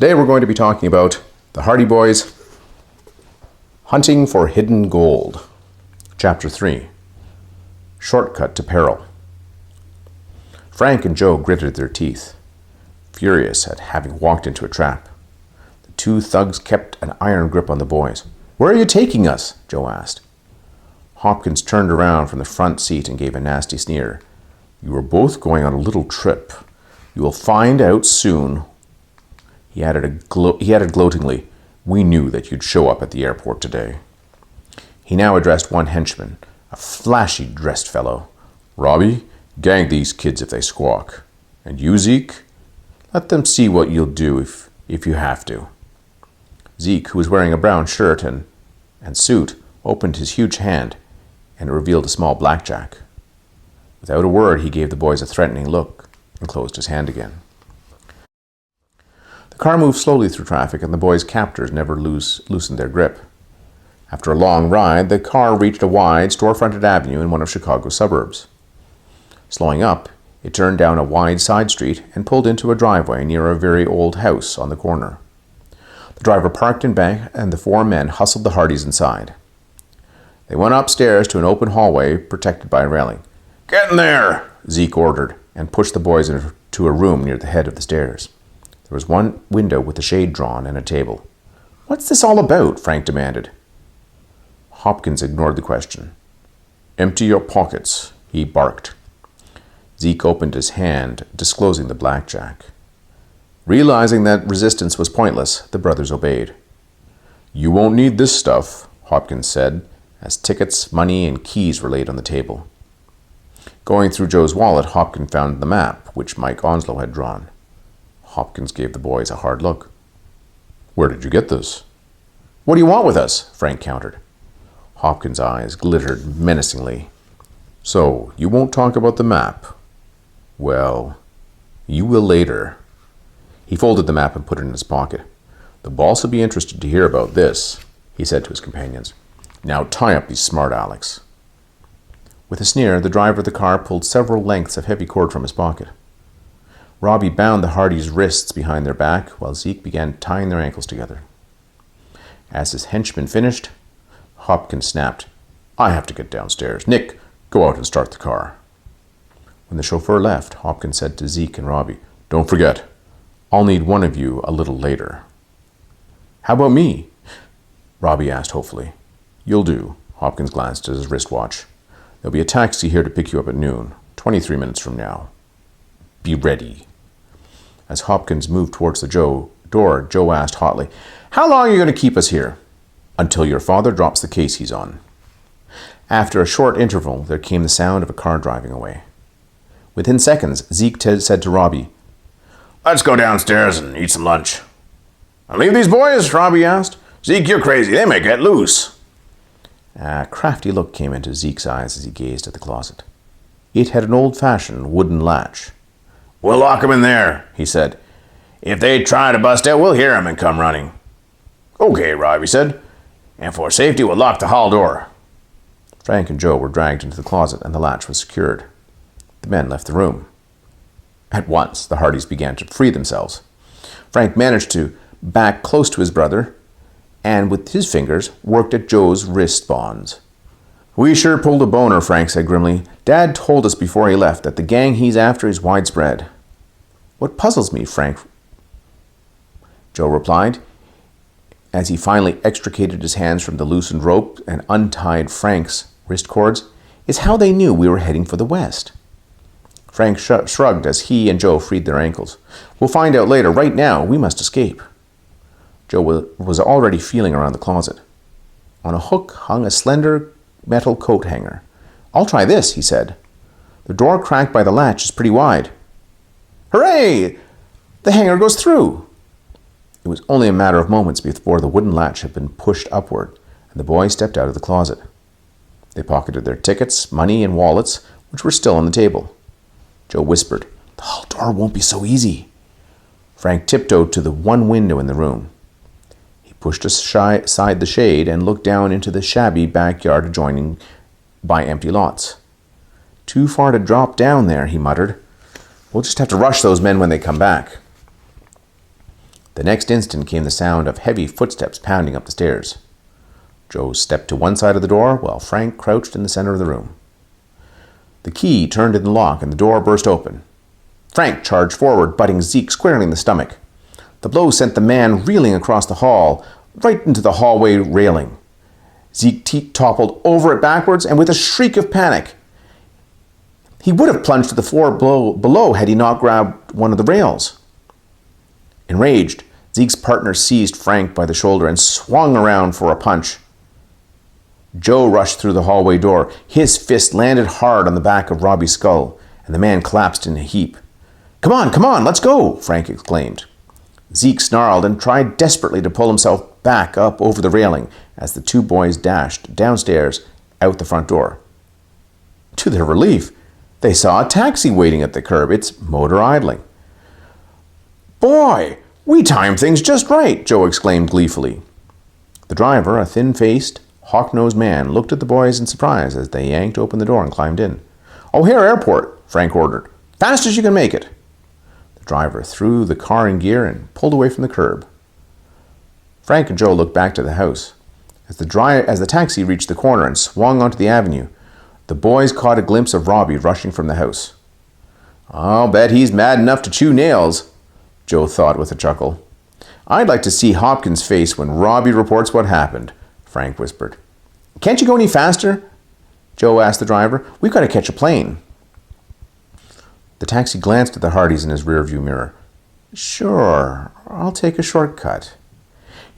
Today we're going to be talking about the Hardy Boys hunting for hidden gold. Chapter 3, Shortcut to Peril. Frank and Joe gritted their teeth, furious at having walked into a trap. The two thugs kept an iron grip on the boys. "Where are you taking us?" Joe asked. Hopkins turned around from the front seat and gave a nasty sneer. "You are both going on a little trip. You will find out soon." He added gloatingly, "We knew that you'd show up at the airport today." He now addressed one henchman, a flashy dressed fellow. "Robbie, gang these kids if they squawk. And you, Zeke, let them see what you'll do if you have to." Zeke, who was wearing a brown shirt and suit, opened his huge hand, and it revealed a small blackjack. Without a word, he gave the boys a threatening look and closed his hand again. The car moved slowly through traffic, and the boys' captors never loosened their grip. After a long ride, the car reached a wide, store-fronted avenue in one of Chicago's suburbs. Slowing up, it turned down a wide side street and pulled into a driveway near a very old house on the corner. The driver parked in back, and the four men hustled the Hardys inside. They went upstairs to an open hallway protected by a railing. "Get in there," Zeke ordered, and pushed the boys into a room near the head of the stairs. There was one window with the shade drawn and a table. "What's this all about?" Frank demanded. Hopkins ignored the question. "Empty your pockets," he barked. Zeke opened his hand, disclosing the blackjack. Realizing that resistance was pointless, the brothers obeyed. "You won't need this stuff," Hopkins said, as tickets, money, and keys were laid on the table. Going through Joe's wallet, Hopkins found the map, which Mike Onslow had drawn. Hopkins gave the boys a hard look. "Where did you get this?" "What do you want with us?" Frank countered. Hopkins' eyes glittered menacingly. "So, you won't talk about the map? Well, you will later." He folded the map and put it in his pocket. "The boss will be interested to hear about this," he said to his companions. "Now tie up these smart Alecs." With a sneer, the driver of the car pulled several lengths of heavy cord from his pocket. Robbie bound the Hardys' wrists behind their back, while Zeke began tying their ankles together. As his henchman finished, Hopkins snapped, "I have to get downstairs. Nick, go out and start the car." When the chauffeur left, Hopkins said to Zeke and Robbie, "Don't forget, I'll need one of you a little later." "How about me?" Robbie asked hopefully. "You'll do." Hopkins glanced at his wristwatch. "There'll be a taxi here to pick you up at noon, 23 minutes from now. Be ready." As Hopkins moved towards the door, Joe asked hotly, "How long are you going to keep us here?" "Until your father drops the case he's on." After a short interval, there came the sound of a car driving away. Within seconds, Zeke said to Robbie, "Let's go downstairs and eat some lunch." "And leave these boys?" Robbie asked. "Zeke, you're crazy. They may get loose." A crafty look came into Zeke's eyes as he gazed at the closet. It had an old-fashioned wooden latch. "We'll lock 'em in there," he said. "If they try to bust out, we'll hear 'em and come running." "Okay," Robbie said. "And for safety, we'll lock the hall door." Frank and Joe were dragged into the closet, and the latch was secured. The men left the room. At once, the Hardys began to free themselves. Frank managed to back close to his brother, and with his fingers worked at Joe's wrist bonds. "We sure pulled a boner," Frank said grimly. "Dad told us before he left that the gang he's after is widespread." "What puzzles me, Frank," Joe replied, as he finally extricated his hands from the loosened rope and untied Frank's wrist cords, "is how they knew we were heading for the West." Frank shrugged as he and Joe freed their ankles. "We'll find out later. Right now, we must escape." Joe was already feeling around the closet. On a hook hung a slender metal coat hanger. "I'll try this," he said. "The door cracked by the latch is pretty wide." "Hooray! The hanger goes through!" It was only a matter of moments before the wooden latch had been pushed upward, and the boys stepped out of the closet. They pocketed their tickets, money, and wallets, which were still on the table. Joe whispered, "The hall door won't be so easy." Frank tiptoed to the one window in the room. He pushed aside the shade and looked down into the shabby backyard adjoining by empty lots. "Too far to drop down there," he muttered. "We'll just have to rush those men when they come back." The next instant came the sound of heavy footsteps pounding up the stairs. Joe stepped to one side of the door while Frank crouched in the center of the room. The key turned in the lock and the door burst open. Frank charged forward, butting Zeke squarely in the stomach. The blow sent the man reeling across the hall, right into the hallway railing. Zeke toppled over it backwards, and with a shriek of panic, he would have plunged to the floor below had he not grabbed one of the rails. Enraged, Zeke's partner seized Frank by the shoulder and swung around for a punch. Joe rushed through the hallway door. His fist landed hard on the back of Robbie's skull, and the man collapsed in a heap. Come on, let's go!" Frank exclaimed. Zeke snarled and tried desperately to pull himself back up over the railing as the two boys dashed downstairs out the front door. To their relief, they saw a taxi waiting at the curb, its motor idling. "Boy, we timed things just right," Joe exclaimed gleefully. The driver, a thin-faced, hawk-nosed man, looked at the boys in surprise as they yanked open the door and climbed in. "O'Hare Airport," Frank ordered. "Fast as you can make it." The driver threw the car in gear and pulled away from the curb. Frank and Joe looked back to the house. As the taxi reached the corner and swung onto the avenue, the boys caught a glimpse of Robbie rushing from the house. "I'll bet he's mad enough to chew nails," Joe thought with a chuckle. "I'd like to see Hopkins' face when Robbie reports what happened," Frank whispered. "Can't you go any faster?" Joe asked the driver. "We've got to catch a plane." The taxi glanced at the Hardys in his rearview mirror. "Sure, I'll take a shortcut."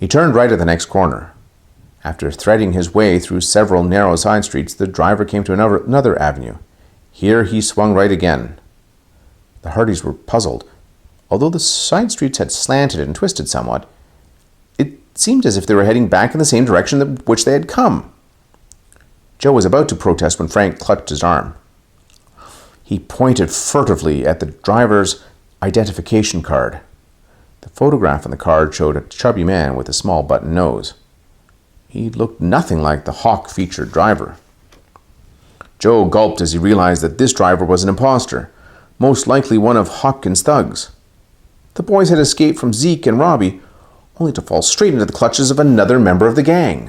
He turned right at the next corner. After threading his way through several narrow side streets, the driver came to another avenue. Here he swung right again. The Hardys were puzzled. Although the side streets had slanted and twisted somewhat, it seemed as if they were heading back in the same direction which they had come. Joe was about to protest when Frank clutched his arm. He pointed furtively at the driver's identification card. The photograph on the card showed a chubby man with a small button nose. He looked nothing like the hawk-featured driver. Joe gulped as he realized that this driver was an imposter, most likely one of Hopkins' thugs. The boys had escaped from Zeke and Robbie, only to fall straight into the clutches of another member of the gang.